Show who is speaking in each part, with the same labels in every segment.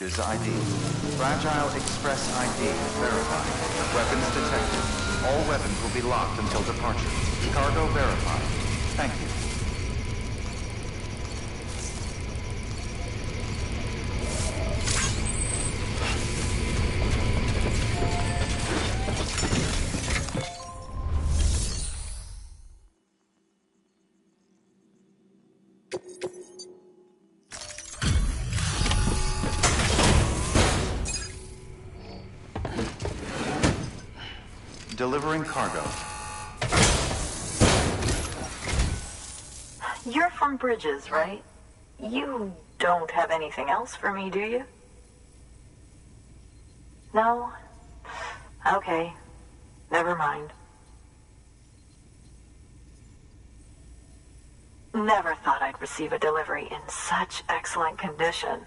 Speaker 1: Is ID. Fragile Express ID verified. Weapons detected. All weapons will be locked until departure. Cargo verified. Thank you. Delivering cargo.
Speaker 2: You're from Bridges, right? You don't have anything else for me, do you? No? Okay. Never mind. Never thought I'd receive a delivery in such excellent condition.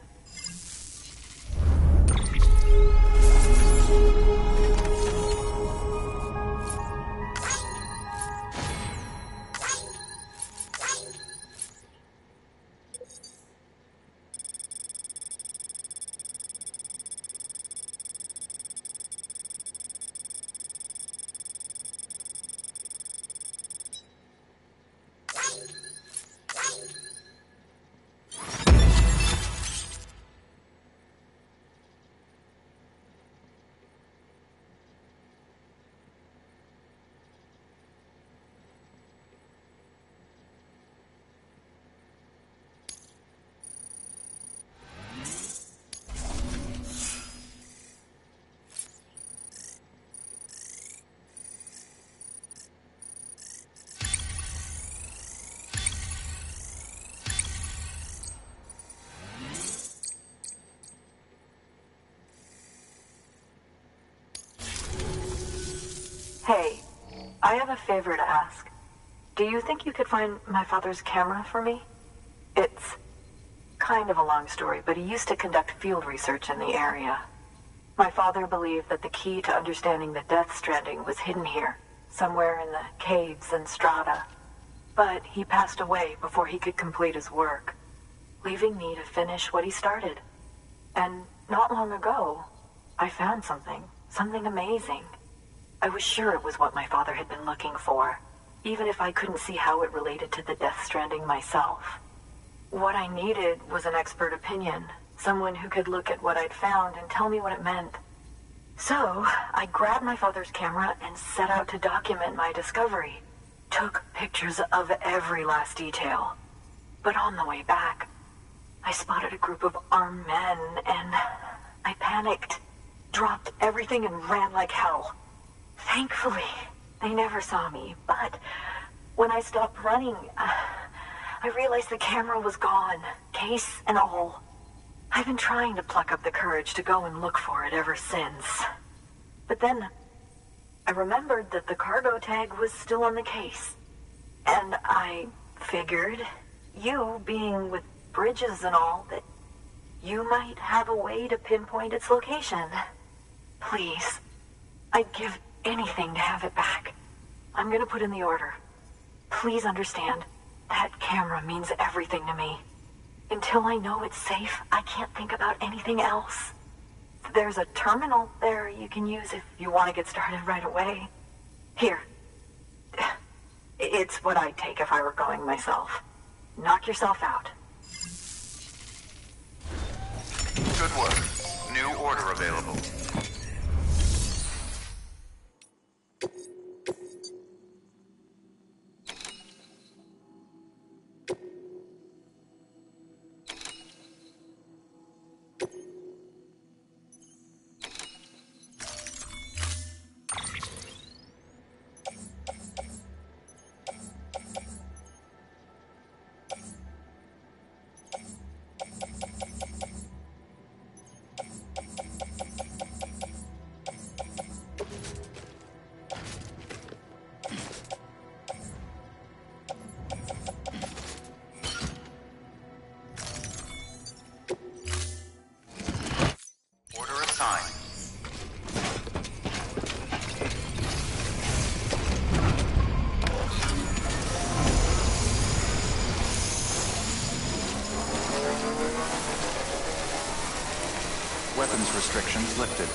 Speaker 2: Hey, I have a favor to ask. Do you think you could find my father's camera for me? It's kind of a long story, but he used to conduct field research in the area. My father believed that the key to understanding the Death Stranding was hidden here, somewhere in the caves and strata. But he passed away before he could complete his work, leaving me to finish what he started. And not long ago, I found something amazing. I was sure it was what my father had been looking for, even if I couldn't see how it related to the Death Stranding myself. What I needed was an expert opinion, someone who could look at what I'd found and tell me what it meant. So, I grabbed my father's camera and set out to document my discovery. Took pictures of every last detail. But on the way back, I spotted a group of armed men and I panicked, dropped everything and ran like hell. Thankfully, they never saw me, but when I stopped running, I realized the camera was gone, case and all. I've been trying to pluck up the courage to go and look for it ever since. But then, I remembered that the cargo tag was still on the case. And I figured, you being with Bridges and all, that you might have a way to pinpoint its location. Please, I'd give anything to have it back. I'm gonna put in the order. Please understand, that camera means everything to me. Until I know it's safe, I can't think about anything else. There's a terminal there you can use if you want to get started right away. Here. It's what I'd take if I were going myself. Knock yourself out.
Speaker 1: Good work. New order available. weapons restrictions lifted.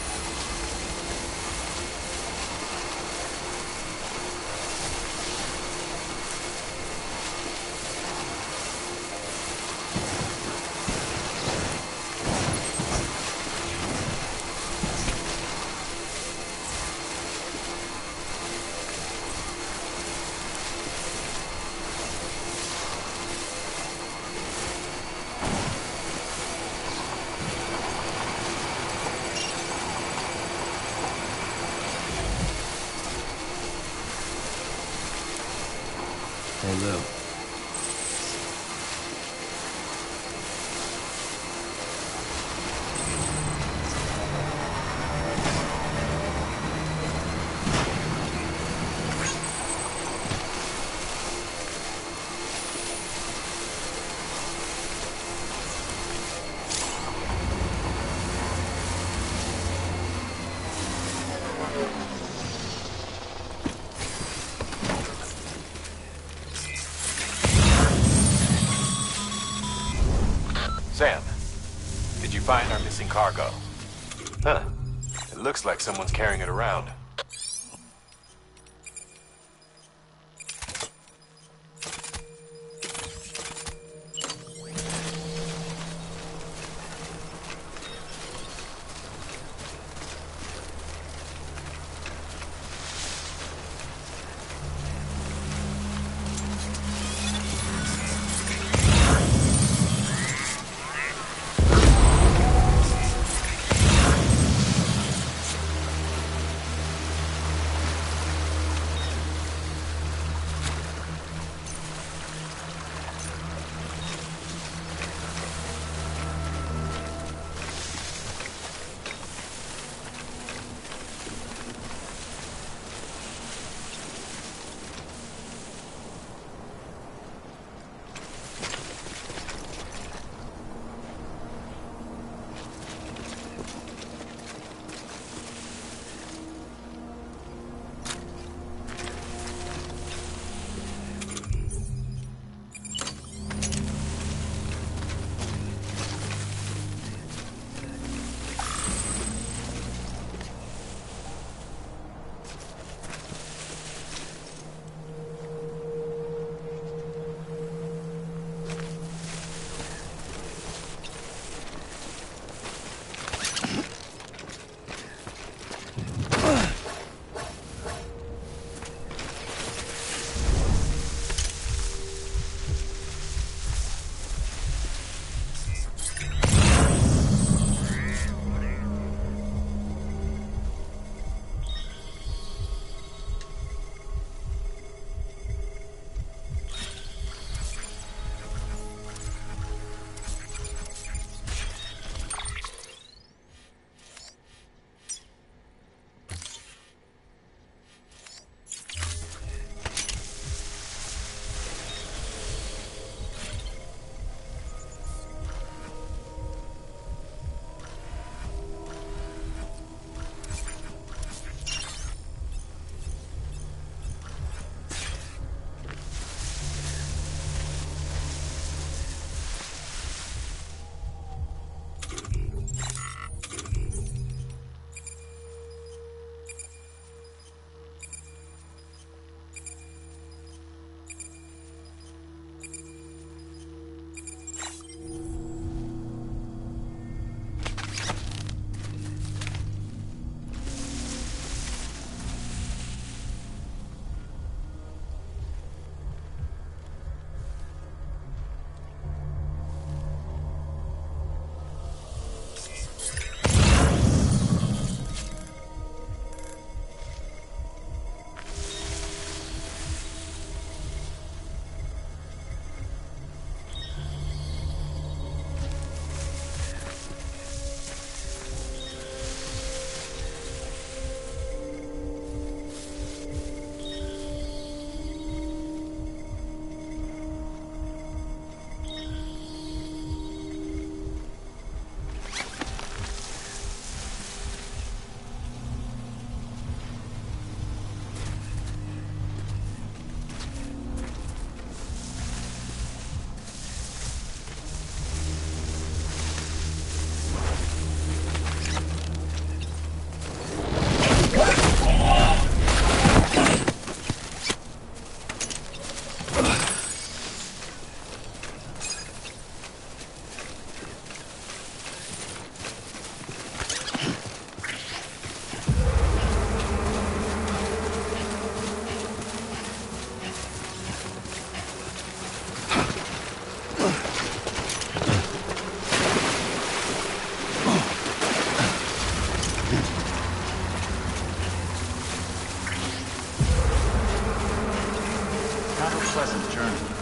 Speaker 3: Hello.
Speaker 4: Sam, did you find our missing cargo? Huh. It looks like someone's carrying it around.
Speaker 1: pleasant journey.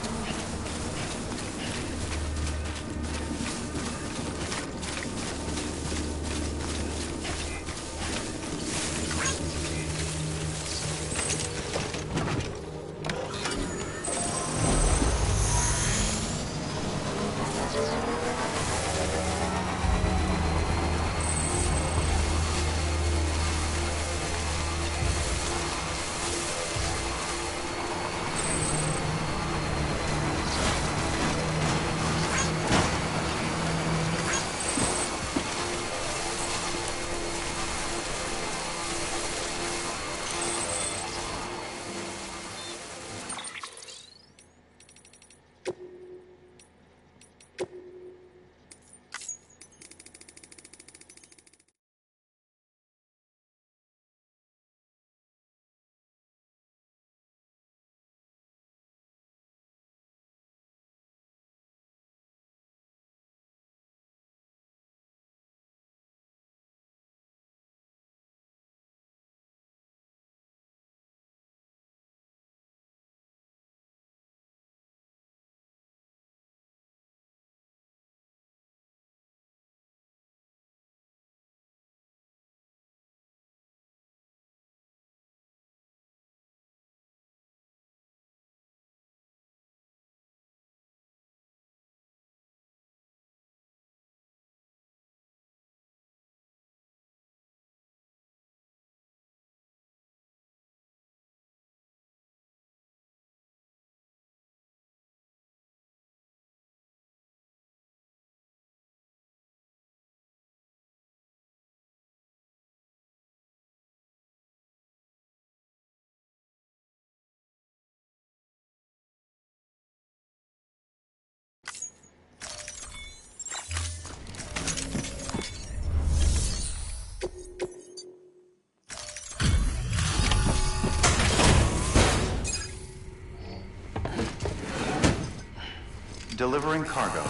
Speaker 1: Delivering cargo.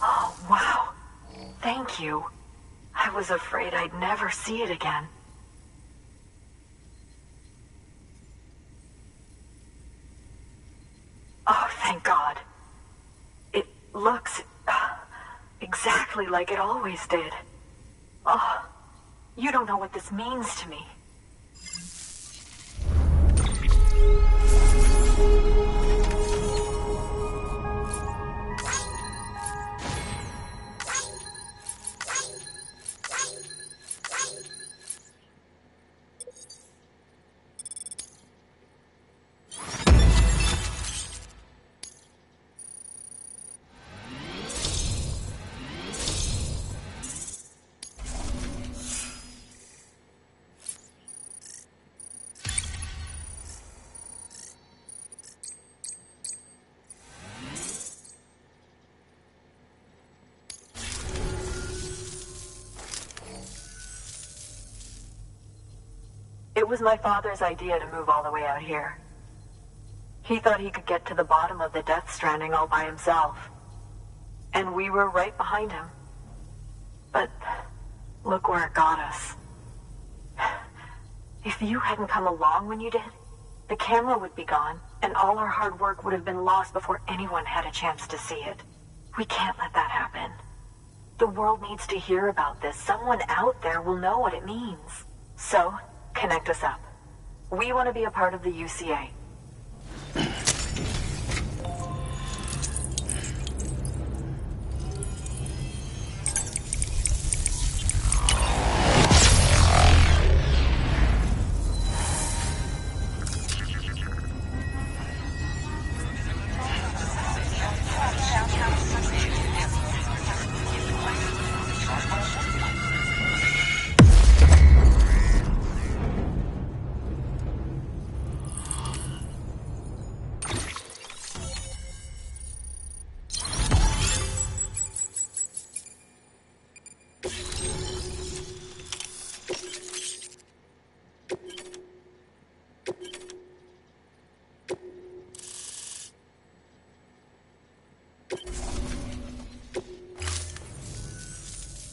Speaker 2: Oh, wow. Thank you. I was afraid I'd never see it again. Oh, thank God. It looks exactly like it always did. Oh, you don't know what this means to me. It was my father's idea to move all the way out here. He thought he could get to the bottom of the Death Stranding all by himself. And we were right behind him. But look where it got us. If you hadn't come along when you did, the camera would be gone, and all our hard work would have been lost before anyone had a chance to see it. We can't let that happen. The world needs to hear about this. Someone out there will know what it means. So, connect us up. We want to be a part of the UCA.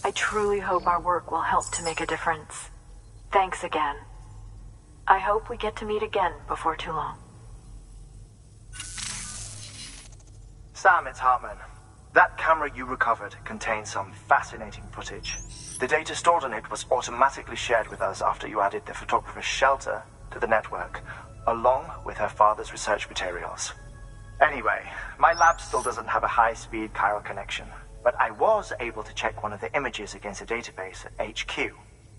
Speaker 2: I truly hope our work will help to make a difference. Thanks again. I hope we get to meet again before too long.
Speaker 3: Sam, it's Hartman. That camera you recovered contains some fascinating footage. The data stored on it was automatically shared with us after you added the photographer's shelter to the network, along with her father's research materials. Anyway, my lab still doesn't have a high-speed chiral connection, but I was able to check one of the images against a database at HQ.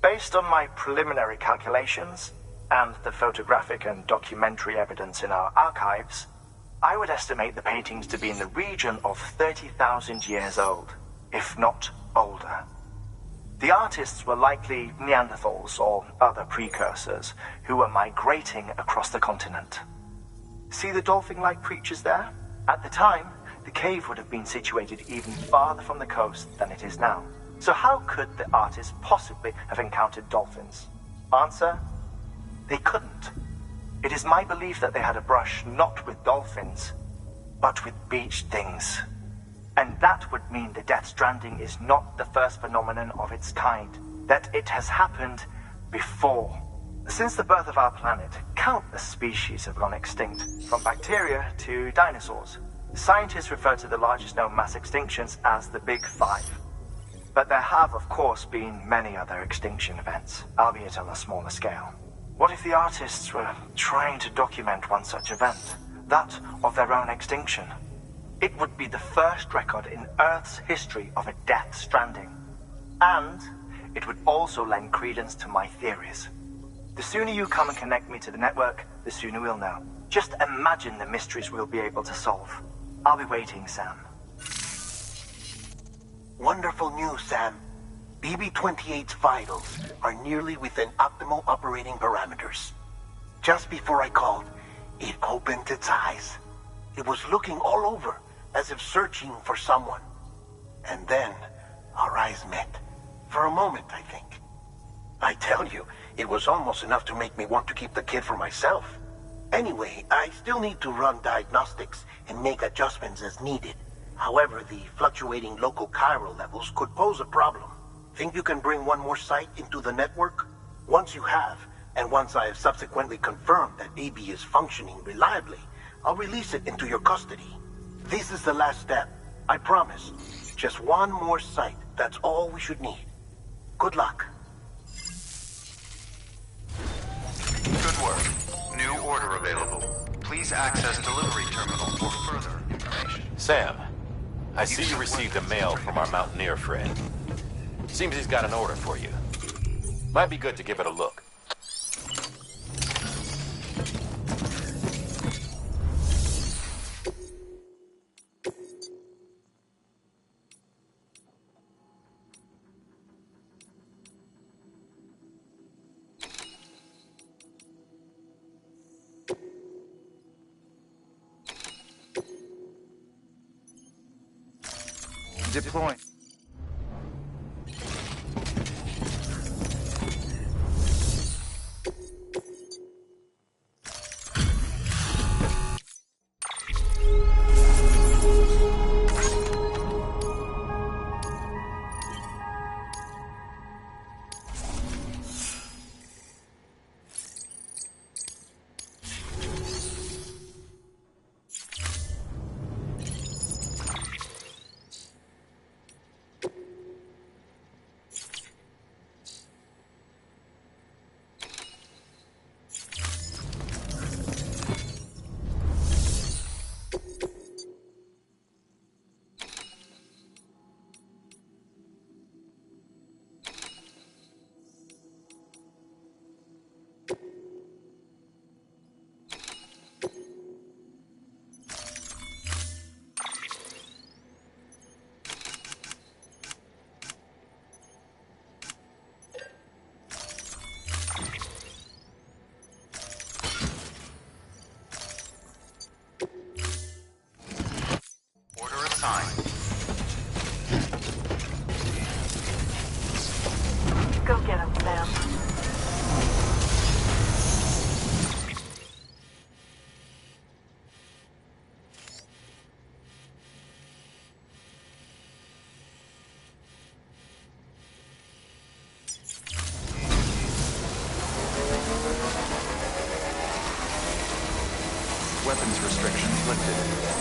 Speaker 3: Based on my preliminary calculations, and the photographic and documentary evidence in our archives, I would estimate the paintings to be in the region of 30,000 years old, if not older. The artists were likely Neanderthals or other precursors who were migrating across the continent. See the dolphin-like creatures there? At the time, the cave would have been situated even farther from the coast than it is now. So how could the artists possibly have encountered dolphins? Answer: they couldn't. It is my belief that they had a brush not with dolphins, but with beach things. And that would mean the Death Stranding is not the first phenomenon of its kind, that it has happened before. Since the birth of our planet, countless species have gone extinct, from bacteria to dinosaurs. Scientists refer to the largest known mass extinctions as the Big Five. But there have, of course, been many other extinction events, albeit on a smaller scale. What if the artists were trying to document one such event, that of their own extinction? It would be the first record in Earth's history of a Death Stranding. And it would also lend credence to my theories. The sooner you come and connect me to the network, the sooner we'll know. Just imagine the mysteries we'll be able to solve. I'll be waiting, Sam.
Speaker 5: Wonderful news, Sam. BB-28's vitals are nearly within optimal operating parameters. Just before I called, it opened its eyes. It was looking all over, as if searching for someone. And then, our eyes met. For a moment, I think. I tell you, it was almost enough to make me want to keep the kid for myself. Anyway, I still need to run diagnostics and make adjustments as needed. However, the fluctuating local chiral levels could pose a problem. Think you can bring one more site into the network? Once you have, and once I have subsequently confirmed that BB is functioning reliably, I'll release it into your custody. This is the last step, I promise. Just one more site, that's all we should need. Good luck.
Speaker 1: Good work. New order available. Please access delivery terminal for further information.
Speaker 4: Sam, I see you received a mail from our mountaineer friend. Seems he's got an order for you. Might be good to give it a look.
Speaker 1: Deploying.
Speaker 2: Go get him, Sam.
Speaker 1: weapons restrictions lifted.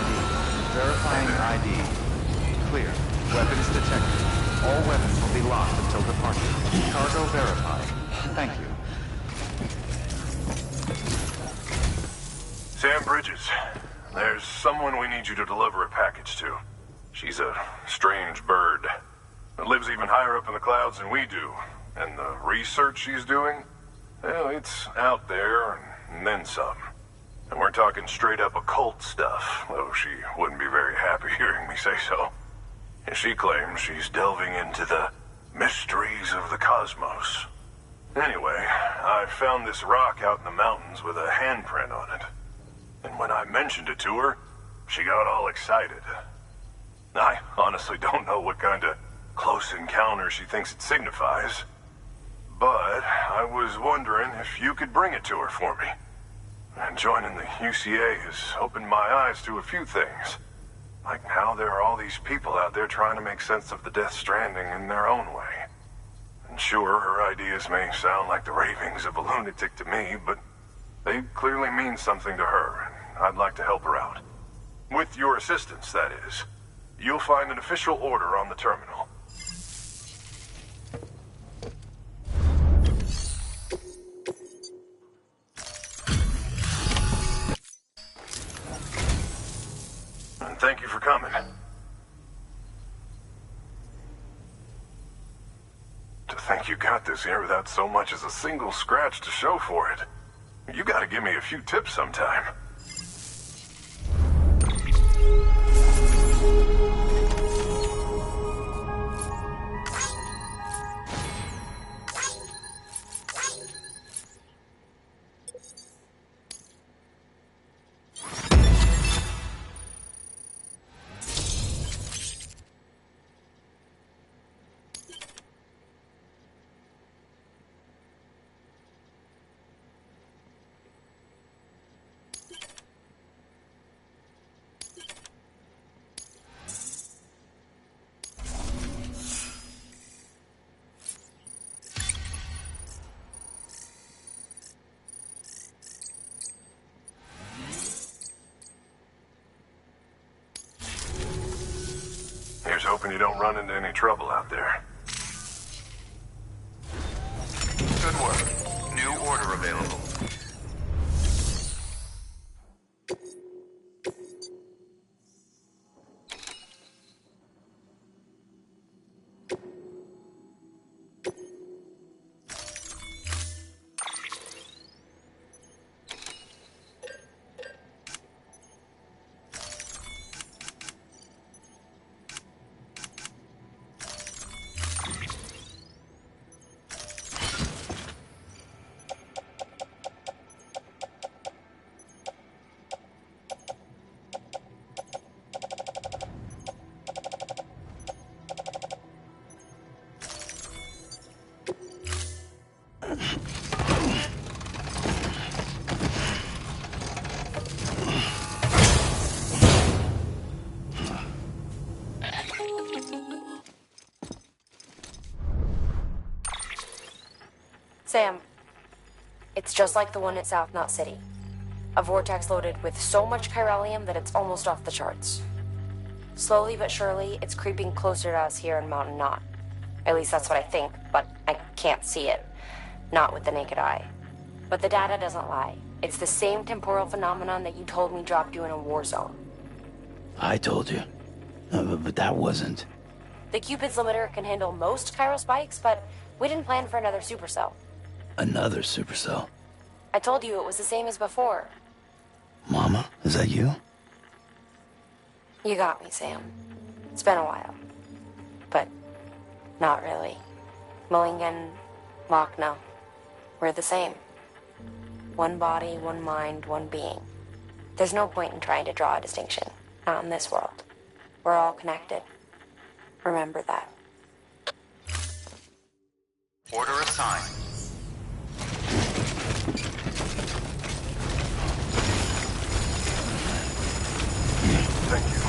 Speaker 1: ID. Verifying ID. Clear. Weapons detected. All weapons will be locked until departure. Cargo verified. Thank you.
Speaker 6: Sam Bridges, there's someone we need you to deliver a package to. She's a strange bird that lives even higher up in the clouds than we do. And the research she's doing, well, it's out there and then some. And we're talking straight up occult stuff, though she wouldn't be very happy hearing me say so. And she claims she's delving into the mysteries of the cosmos. Anyway, I found this rock out in the mountains with a handprint on it. And when I mentioned it to her, she got all excited. I honestly don't know what kind of close encounter she thinks it signifies. But I was wondering if you could bring it to her for me. And joining the UCA has opened my eyes to a few things. Like how there are all these people out there trying to make sense of the Death Stranding in their own way. And sure, her ideas may sound like the ravings of a lunatic to me, but they clearly mean something to her, and I'd like to help her out. With your assistance, that is. You'll find an official order on the terminal. And thank you for coming. To think you got this here without so much as a single scratch to show for it. You gotta give me a few tips sometime. Here's hoping you don't run into any trouble out there.
Speaker 1: Good work. New order available.
Speaker 7: Sam, it's just like the one at South Knot City. A vortex loaded with so much chiralium that it's almost off the charts. Slowly but surely, it's creeping closer to us here in Mountain Knot. At least that's what I think, but I can't see it. Not with the naked eye. But the data doesn't lie. It's the same temporal phenomenon that you told me dropped you in a war zone.
Speaker 8: I told you. But that wasn't.
Speaker 7: The Cupid's limiter can handle most chiral spikes, but we didn't plan for another supercell.
Speaker 8: Another supercell.
Speaker 7: I told you it was the same as before.
Speaker 8: Mama, is that you?
Speaker 7: You got me, Sam. It's been a while. But not really. Mulligan, Lochna, we're the same. One body, one mind, one being. There's no point in trying to draw a distinction. Not in this world. We're all connected. Remember that.
Speaker 1: Order assigned.
Speaker 6: Thank you.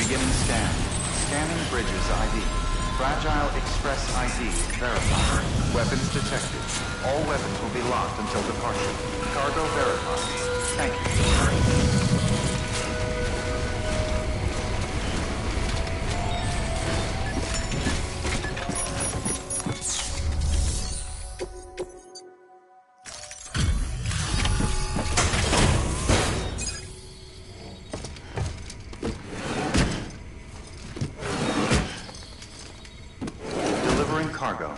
Speaker 1: Beginning scan. Scanning Bridges ID. Fragile Express ID verified. Weapons detected. All weapons will be locked until departure. Cargo verified. Thank you. Delivering cargo.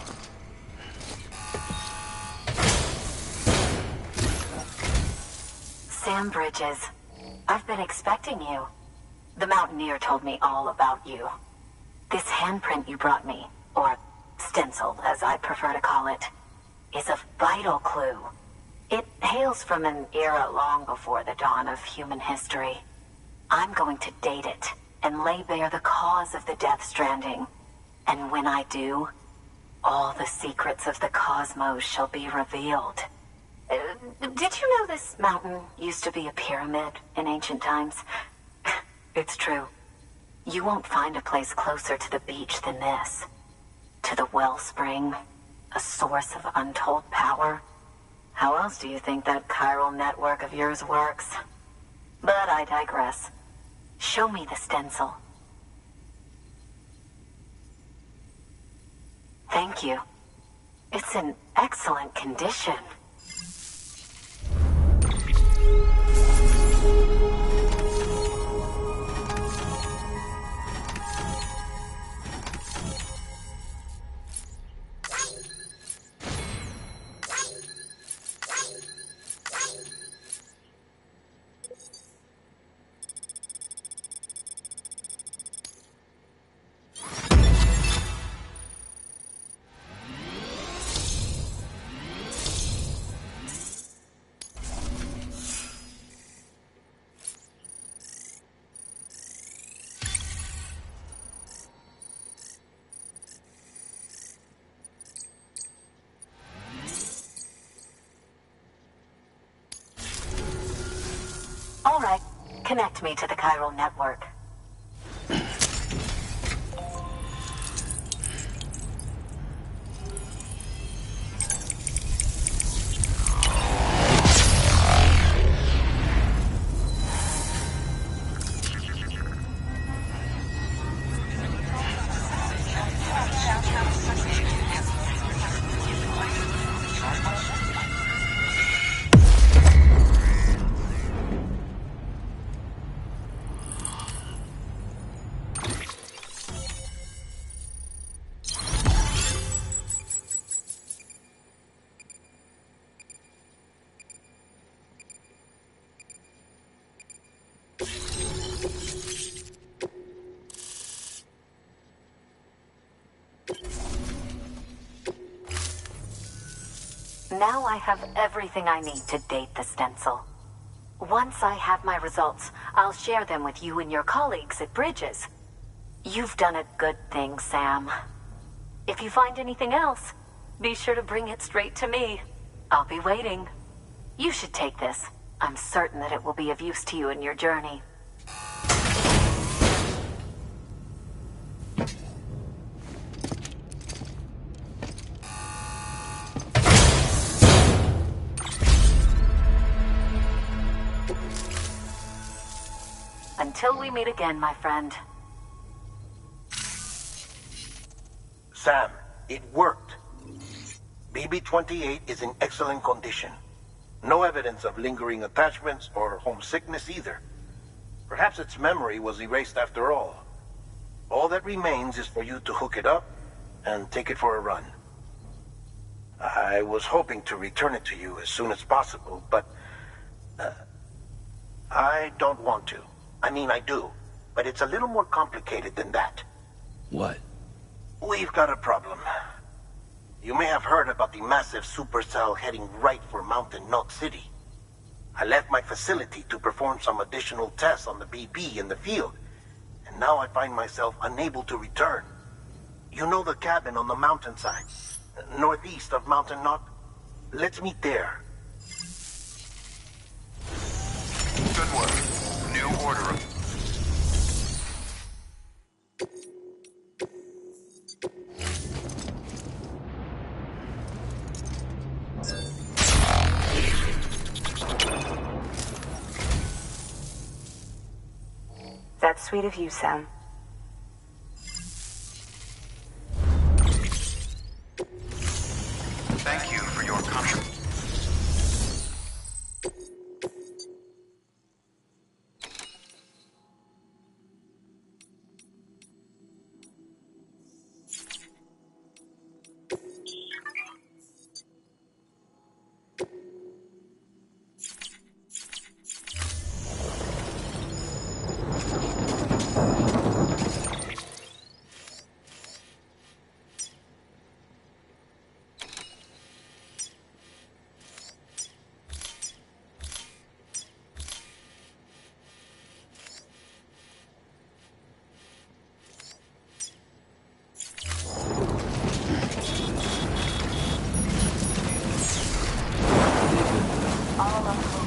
Speaker 2: Sam Bridges, I've been expecting you. The Mountaineer told me all about you. This handprint you brought me, or stencil as I prefer to call it, is a vital clue. It hails from an era long before the dawn of human history. I'm going to date it and lay bare the cause of the Death Stranding. And when I do, all the secrets of the cosmos shall be revealed. Did you know this mountain used to be a pyramid in ancient times? It's true. You won't find a place closer to the beach than this. To the wellspring, a source of untold power. How else do you think that chiral network of yours works? But I digress. Show me the stencil. Thank you. It's in excellent condition. All right, connect me to the chiral network. Now I have everything I need to date the stencil. Once I have my results, I'll share them with you and your colleagues at Bridges. You've done a good thing, Sam. If you find anything else, be sure to bring it straight to me. I'll be waiting. You should take this. I'm certain that it will be of use to you in your journey. Until we meet again, my friend.
Speaker 5: Sam, it worked. BB-28 is in excellent condition. No evidence of lingering attachments or homesickness either. Perhaps its memory was erased after all. All that remains is for you to hook it up and take it for a run. I was hoping to return it to you as soon as possible, but I don't want to. I mean, I do, but it's a little more complicated than that.
Speaker 8: What?
Speaker 5: We've got a problem. You may have heard about the massive supercell heading right for Mountain Knot City. I left my facility to perform some additional tests on the BB in the field, and now I find myself unable to return. You know the cabin on the mountainside, northeast of Mountain Knot? Let's meet there.
Speaker 1: Good work. New order.
Speaker 2: That's sweet of you, Sam.
Speaker 1: Thank you for your contribution.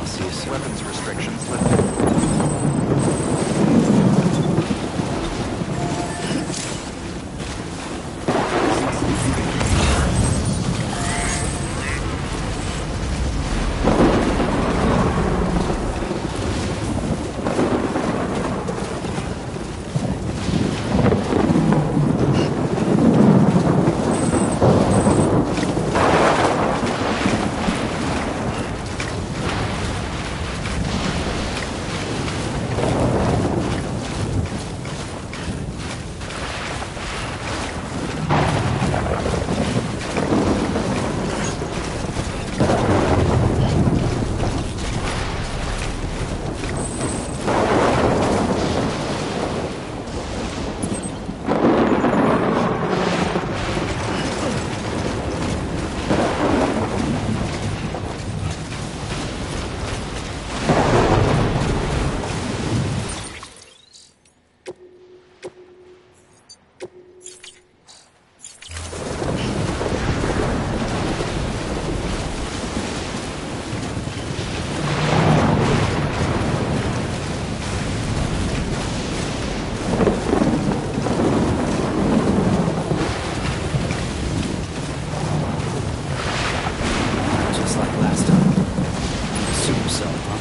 Speaker 8: See you soon.
Speaker 1: Weapons restrictions lifted.
Speaker 8: Just like last time. Super cell, huh?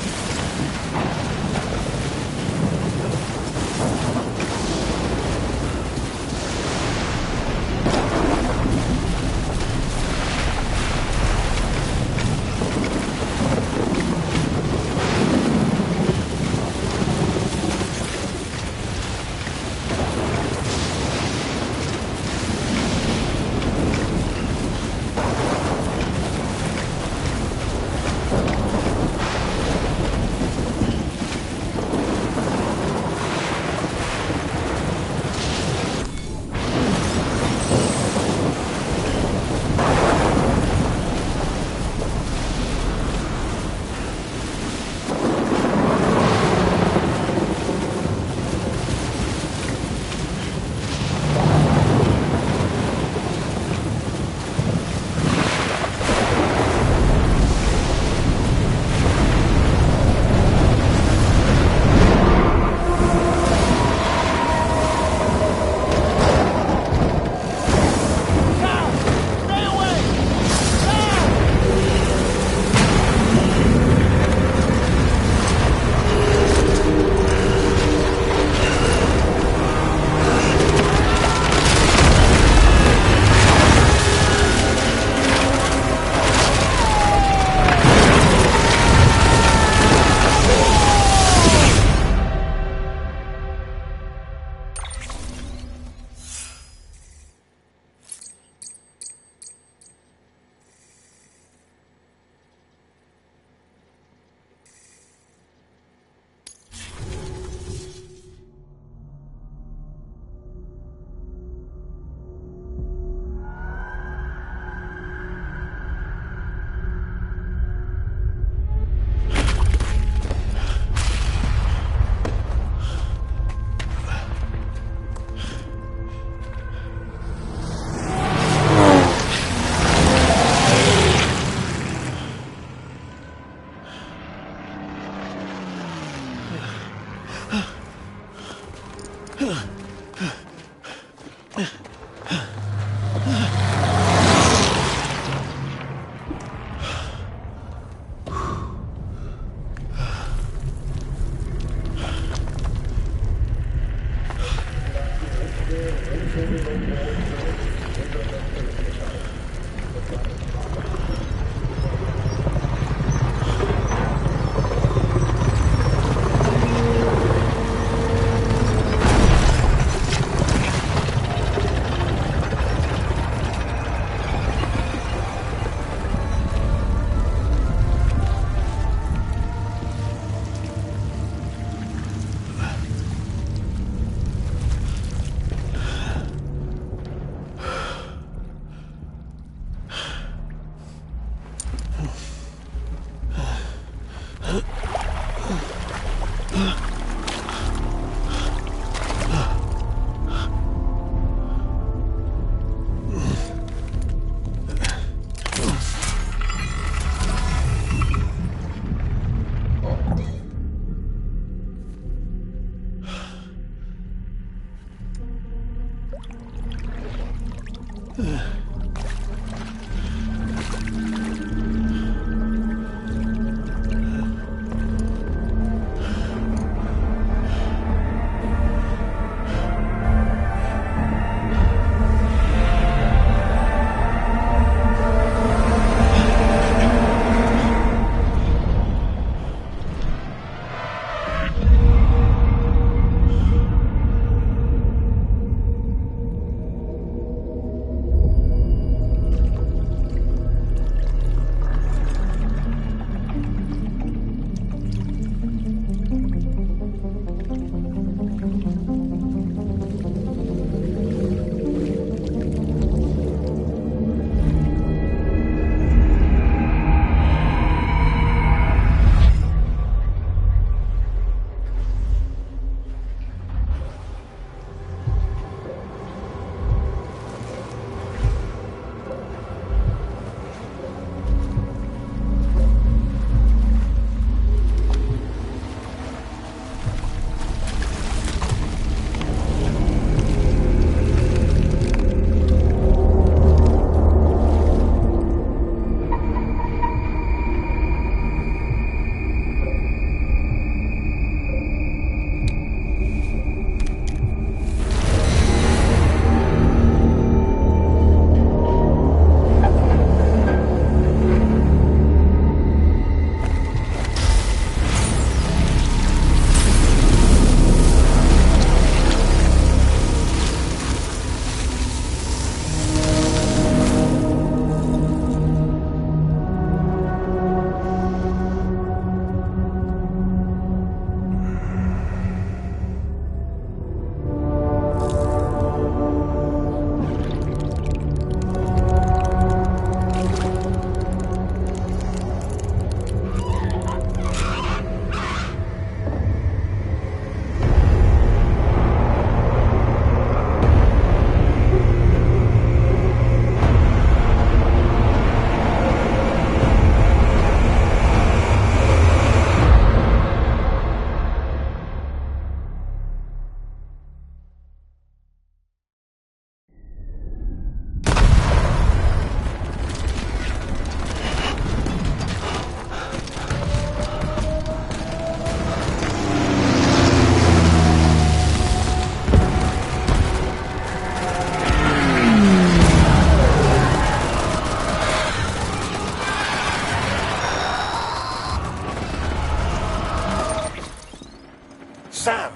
Speaker 5: Sam!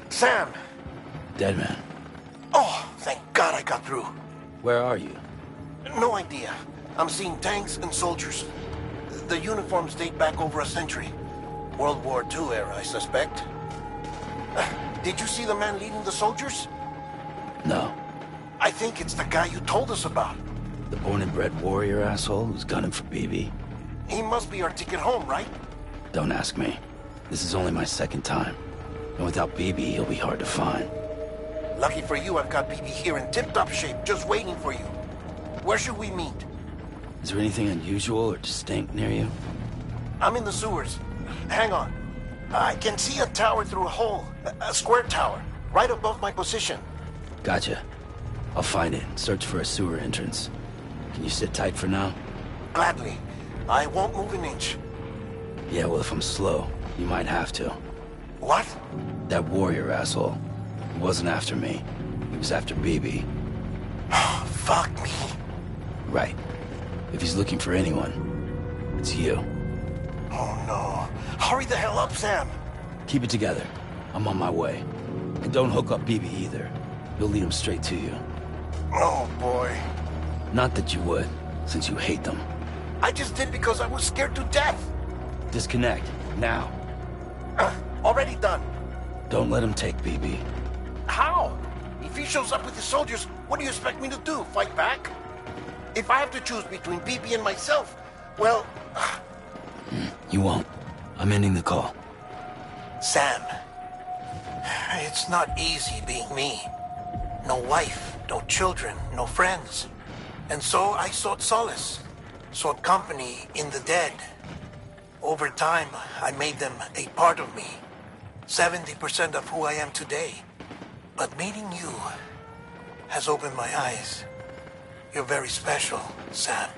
Speaker 5: Sam!
Speaker 8: Dead man.
Speaker 5: Oh, thank God I got through.
Speaker 8: Where are you?
Speaker 5: No idea. I'm seeing tanks and soldiers. The uniforms date back over a century. World War II era, I suspect. Did you see the man leading the soldiers?
Speaker 8: No.
Speaker 5: I think it's the guy you told us about.
Speaker 8: The born and bred warrior asshole who's gunning for BB?
Speaker 5: He must be our ticket home, right?
Speaker 8: Don't ask me. This is only my second time. And without BB, he'll be hard to find.
Speaker 5: Lucky for you, I've got BB here in tip-top shape, just waiting for you. Where should we meet?
Speaker 8: Is there anything unusual or distinct near you?
Speaker 5: I'm in the sewers. Hang on. I can see a tower through a hole. A square tower, right above my position.
Speaker 8: Gotcha. I'll find it. Search for a sewer entrance. Can you sit tight for now?
Speaker 5: Gladly. I won't move an inch.
Speaker 8: Yeah, well, if I'm slow, you might have to.
Speaker 5: What?
Speaker 8: That warrior asshole. He wasn't after me. He was after BB.
Speaker 5: Fuck me.
Speaker 8: Right. If he's looking for anyone, it's you.
Speaker 5: Oh no. Hurry the hell up, Sam.
Speaker 8: Keep it together. I'm on my way. And don't hook up BB either. He'll lead him straight to you.
Speaker 5: Oh boy.
Speaker 8: Not that you would, since you hate them.
Speaker 5: I just did because I was scared to death.
Speaker 8: Disconnect, now.
Speaker 5: Already done.
Speaker 8: Don't let him take BB.
Speaker 5: How? If he shows up with his soldiers, what do you expect me to do? Fight back? If I have to choose between BB and myself, well...
Speaker 8: You won't. I'm ending the call.
Speaker 5: Sam, it's not easy being me. No wife, no children, no friends. And so I sought solace, sought company in the dead. Over time, I made them a part of me. 70% of who I am today. But meeting you has opened my eyes. You're very special, Sam.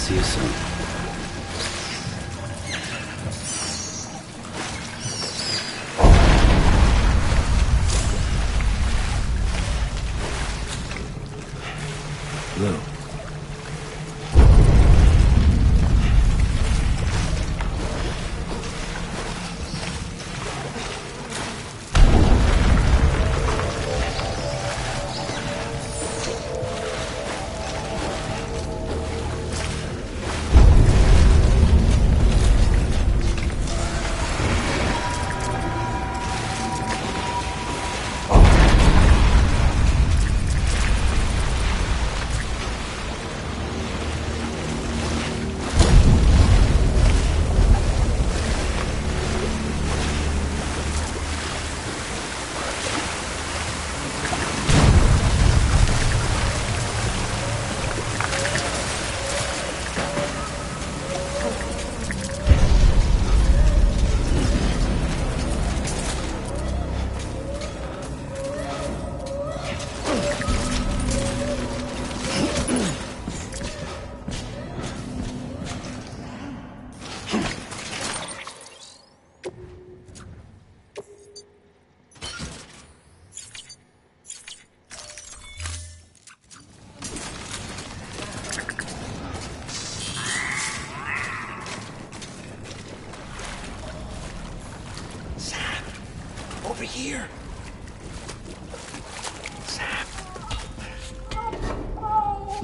Speaker 8: See you soon. Lou.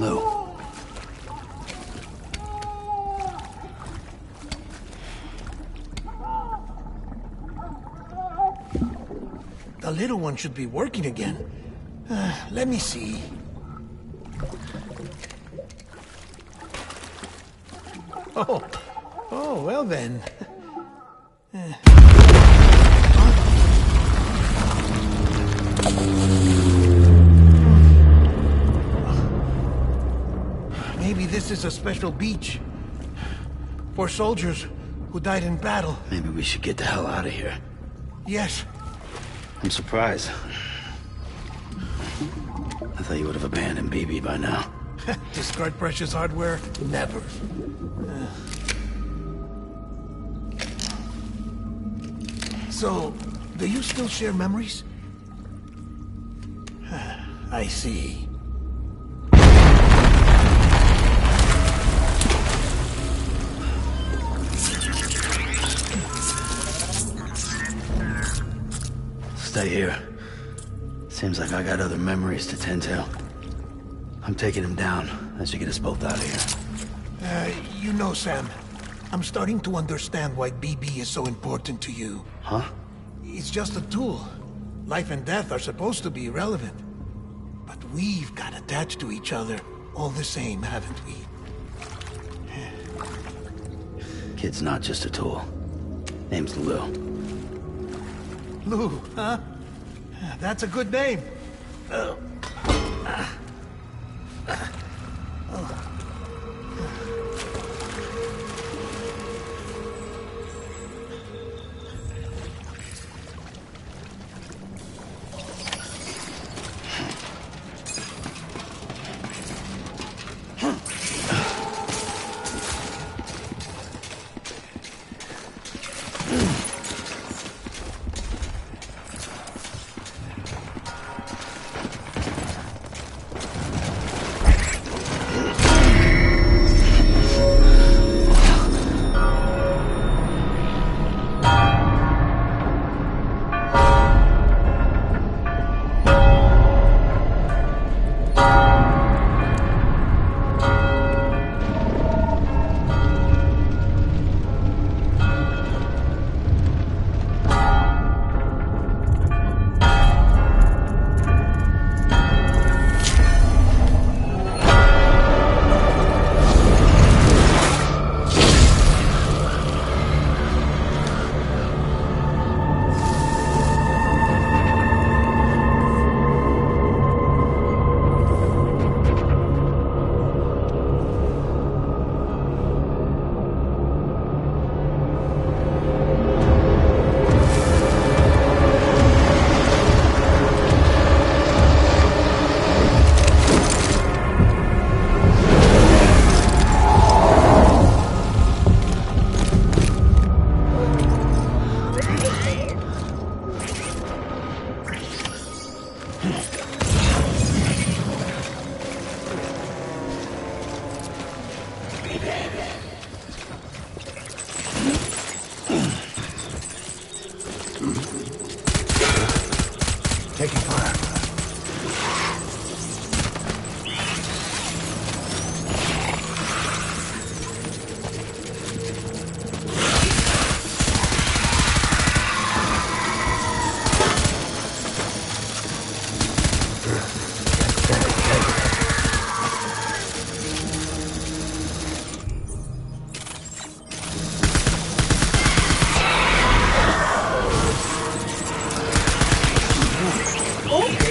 Speaker 8: Lou.
Speaker 5: The little one should be working again. Let me see. Oh, well then. Maybe this is a special beach for soldiers who died in battle.
Speaker 8: Maybe we should get the hell out of here.
Speaker 5: Yes.
Speaker 8: I'm surprised. I thought you would have abandoned BB by now.
Speaker 5: Discard precious hardware? Never. So, do you still share memories? I see.
Speaker 8: Stay here. Seems like I got other memories to tend to. I'm taking him down. That should get us both out of here.
Speaker 5: You know, Sam, I'm starting to understand why BB is so important to you.
Speaker 8: Huh?
Speaker 5: It's just a tool. Life and death are supposed to be irrelevant. But we've got attached to each other all the same, haven't we?
Speaker 8: Kid's not just a tool. Name's Lou.
Speaker 5: Lou, huh? That's a good name. Taking fire. Okay.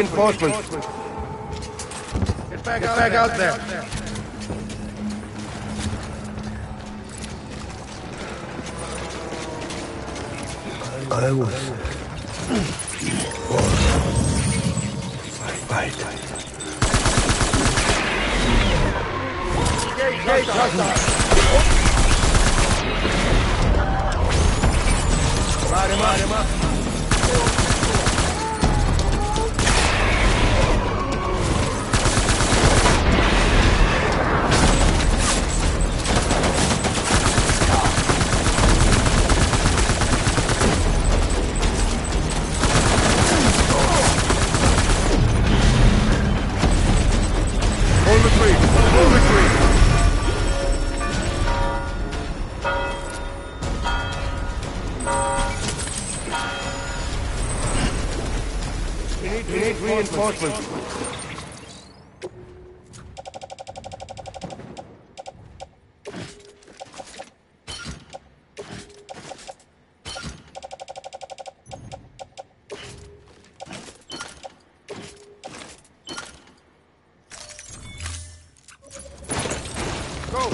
Speaker 9: reinforcements. Get back out there. I was born. Fight. Gate Light him up. Hold the tree. We need reinforcements.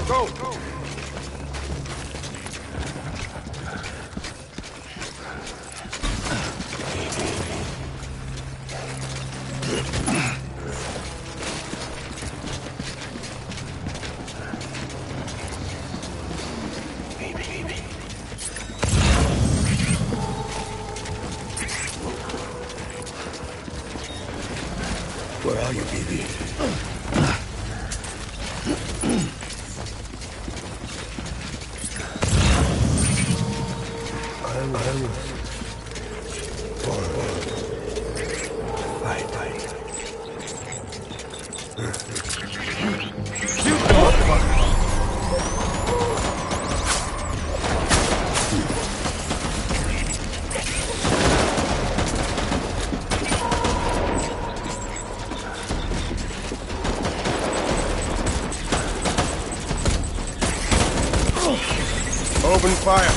Speaker 9: Go! Where are you, baby? I was born. Fight. Open fire.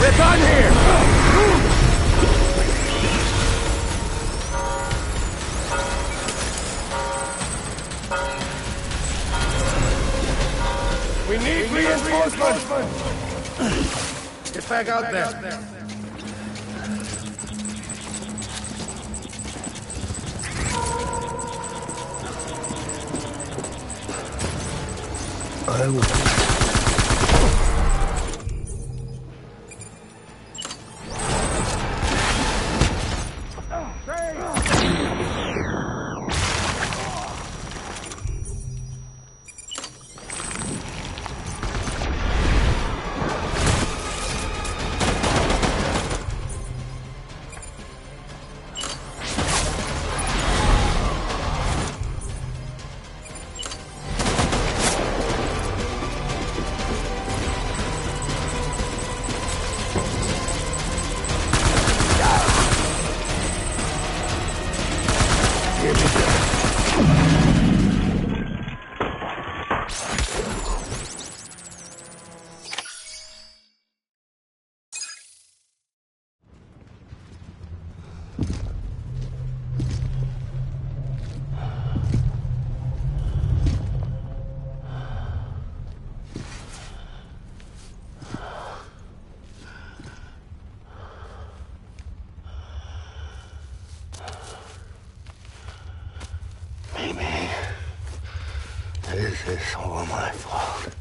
Speaker 9: We're done here! We need reinforcements! Get back out there. I will. This is all my fault.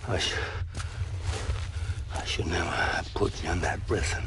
Speaker 9: I should never have put you in that prison.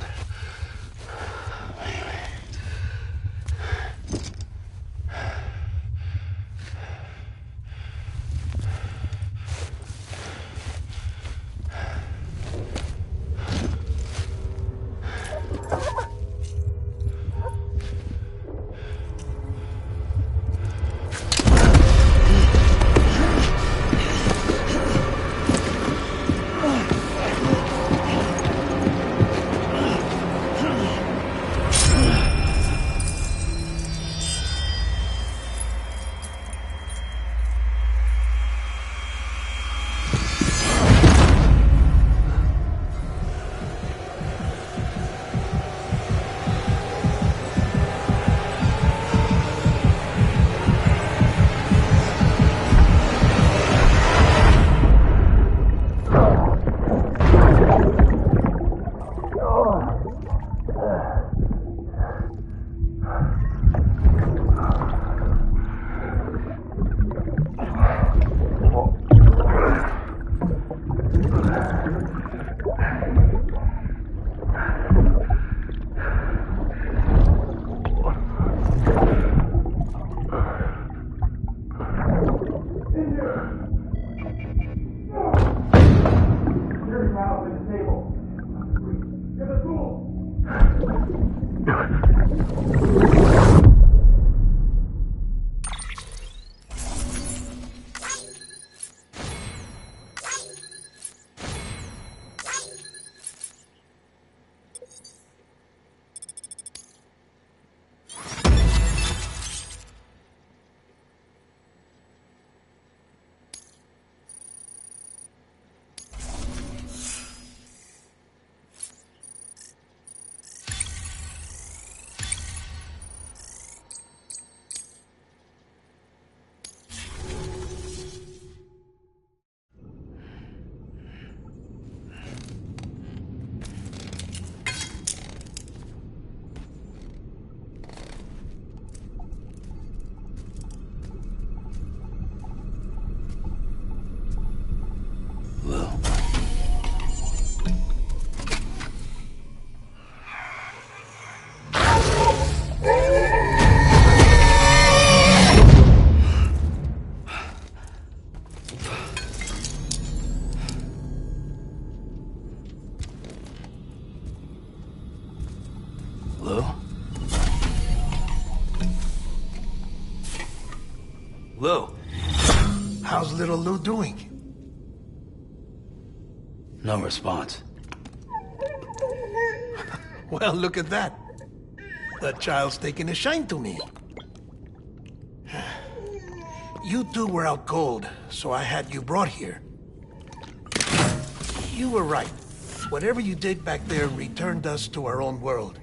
Speaker 8: Lou? Lou?
Speaker 5: How's little Lou doing?
Speaker 8: No response.
Speaker 5: Well, look at that. The child's taking a shine to me. You two were out cold, so I had you brought here. You were right. Whatever you did back there returned us to our own world.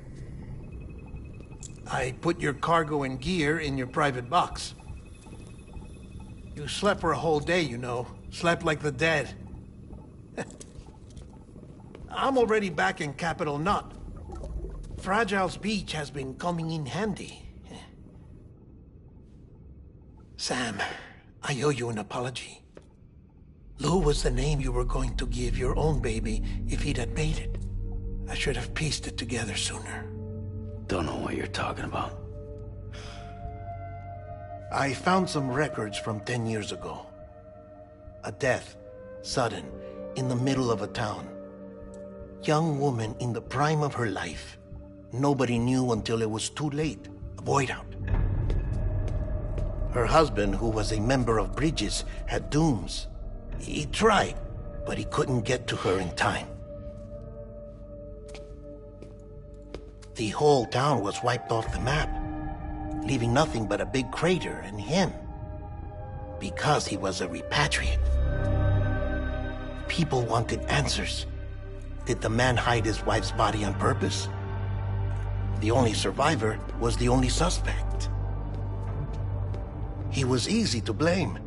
Speaker 5: I put your cargo and gear in your private box. You slept for a whole day, you know. Slept like the dead. I'm already back in Capital Knot. Fragile's beach has been coming in handy. Sam, I owe you an apology. Lou was the name you were going to give your own baby if he'd had made it. I should have pieced it together sooner.
Speaker 8: Don't know what you're talking about.
Speaker 5: I found some records from 10 years ago. A death, sudden, in the middle of a town. Young woman in the prime of her life. Nobody knew until it was too late. A void out. Her husband, who was a member of Bridges, had dooms. He tried, but he couldn't get to her in time. The whole town was wiped off the map, leaving nothing but a big crater and him. Because he was a repatriate. People wanted answers. Did the man hide his wife's body on purpose? The only survivor was the only suspect. He was easy to blame,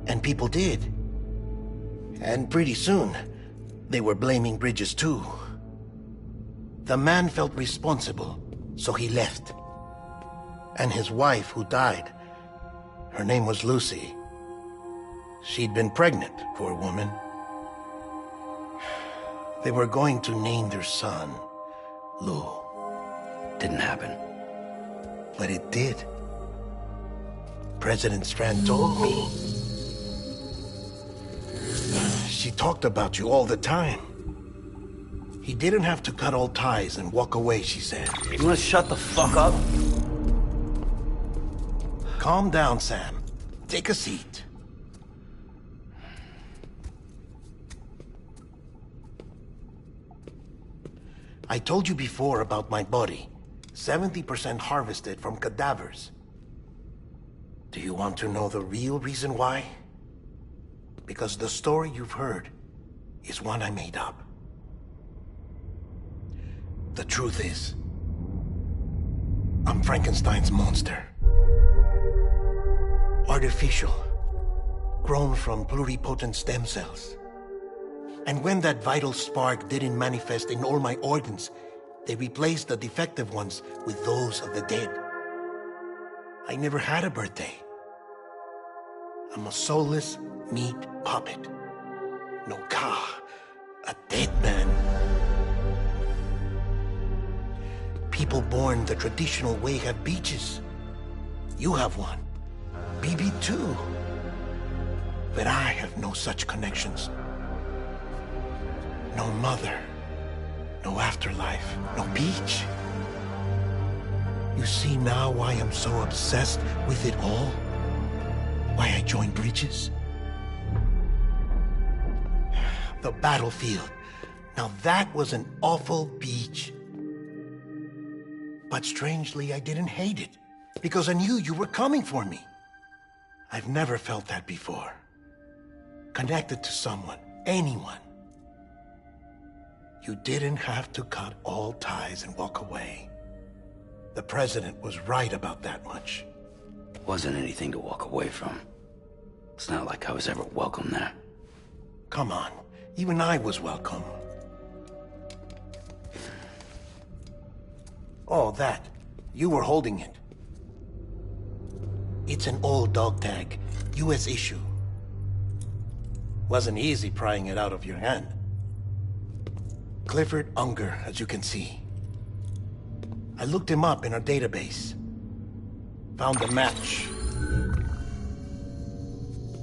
Speaker 5: and people did. And pretty soon, they were blaming Bridges too. The man felt responsible, so he left. And his wife, who died, her name was Lucy. She'd been pregnant, poor woman. They were going to name their son Lou.
Speaker 8: Didn't happen.
Speaker 5: But it did. President Strand told me. She talked about you all the time. He didn't have to cut all ties and walk away, she said.
Speaker 8: You wanna shut the fuck up?
Speaker 5: Calm down, Sam. Take a seat. I told you before about my body. 70% harvested from cadavers. Do you want to know the real reason why? Because the story you've heard is one I made up. The truth is, I'm Frankenstein's monster. Artificial, grown from pluripotent stem cells. And when that vital spark didn't manifest in all my organs, they replaced the defective ones with those of the dead. I never had a birthday. I'm a soulless meat puppet. No ka, a dead man. People born the traditional way have beaches. You have one. BB too. But I have no such connections. No mother. No afterlife. No beach. You see now why I'm so obsessed with it all? Why I joined Bridges? The battlefield. Now that was an awful beach. But strangely, I didn't hate it. Because I knew you were coming for me. I've never felt that before. Connected to someone, anyone. You didn't have to cut all ties and walk away. The president was right about that much.
Speaker 8: Wasn't anything to walk away from. It's not like I was ever welcome there.
Speaker 5: Come on, even I was welcome. Oh, that. You were holding it. It's an old dog tag, US issue. Wasn't easy prying it out of your hand. Clifford Unger, as you can see. I looked him up in our database. Found a match.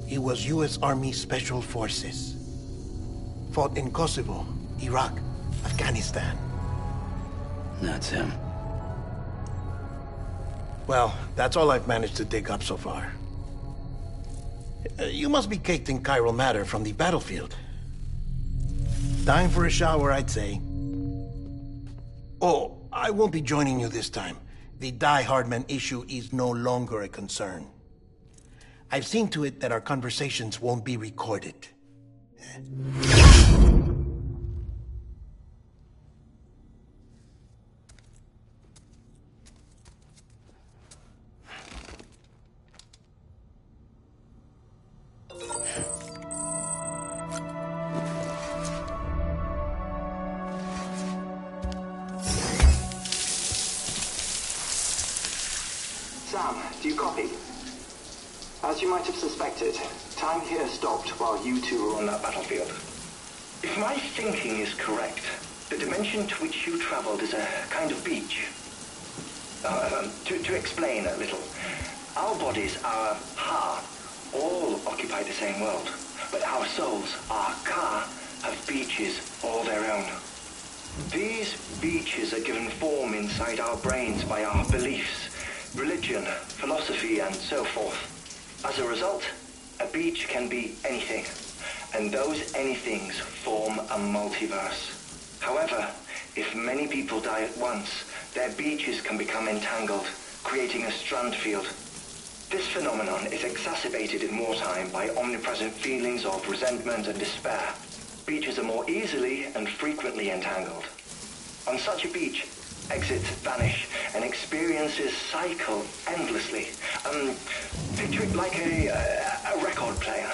Speaker 5: He was US Army Special Forces. Fought in Kosovo, Iraq, Afghanistan.
Speaker 8: That's him.
Speaker 5: Well, that's all I've managed to dig up so far. You must be caked in chiral matter from the battlefield. Time for a shower, I'd say. Oh, I won't be joining you this time. The Die Hardman issue is no longer a concern. I've seen to it that our conversations won't be recorded.
Speaker 3: Sam, do you copy? As you might have suspected, time here stopped while you two were on that battlefield. If my thinking is correct, the dimension to which you traveled is a kind of beach. To explain a little, our bodies, our ha, all occupy the same world, but our souls, our ka, have beaches all their own. These beaches are given form inside our brains by our beliefs, religion, philosophy, and so forth. As a result, a beach can be anything, and those anythings form a multiverse. However, if many people die at once, their beaches can become entangled, creating a strand field. This phenomenon is exacerbated in wartime by omnipresent feelings of resentment and despair. Beaches are more easily and frequently entangled. On such a beach, exits vanish and experiences cycle endlessly. Picture it like a record player.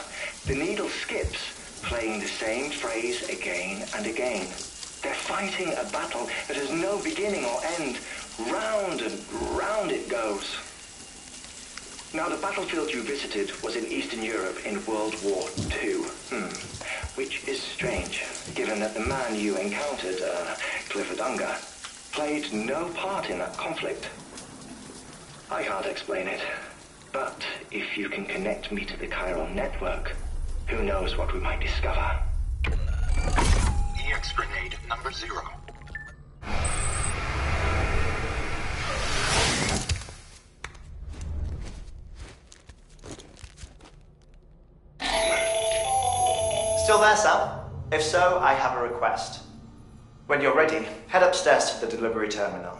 Speaker 3: The needle skips, playing the same phrase again and again. They're fighting a battle that has no beginning or end. Round and round it goes. Now, the battlefield you visited was in Eastern Europe in World War II. Which is strange, given that the man you encountered, Clifford Unger, played no part in that conflict. I can't explain it, but if you can connect me to the chiral network, who knows what we might discover.
Speaker 10: EX grenade number 0.
Speaker 3: Still there, Sam? If so, I have a request. When you're ready, head upstairs to the delivery terminal.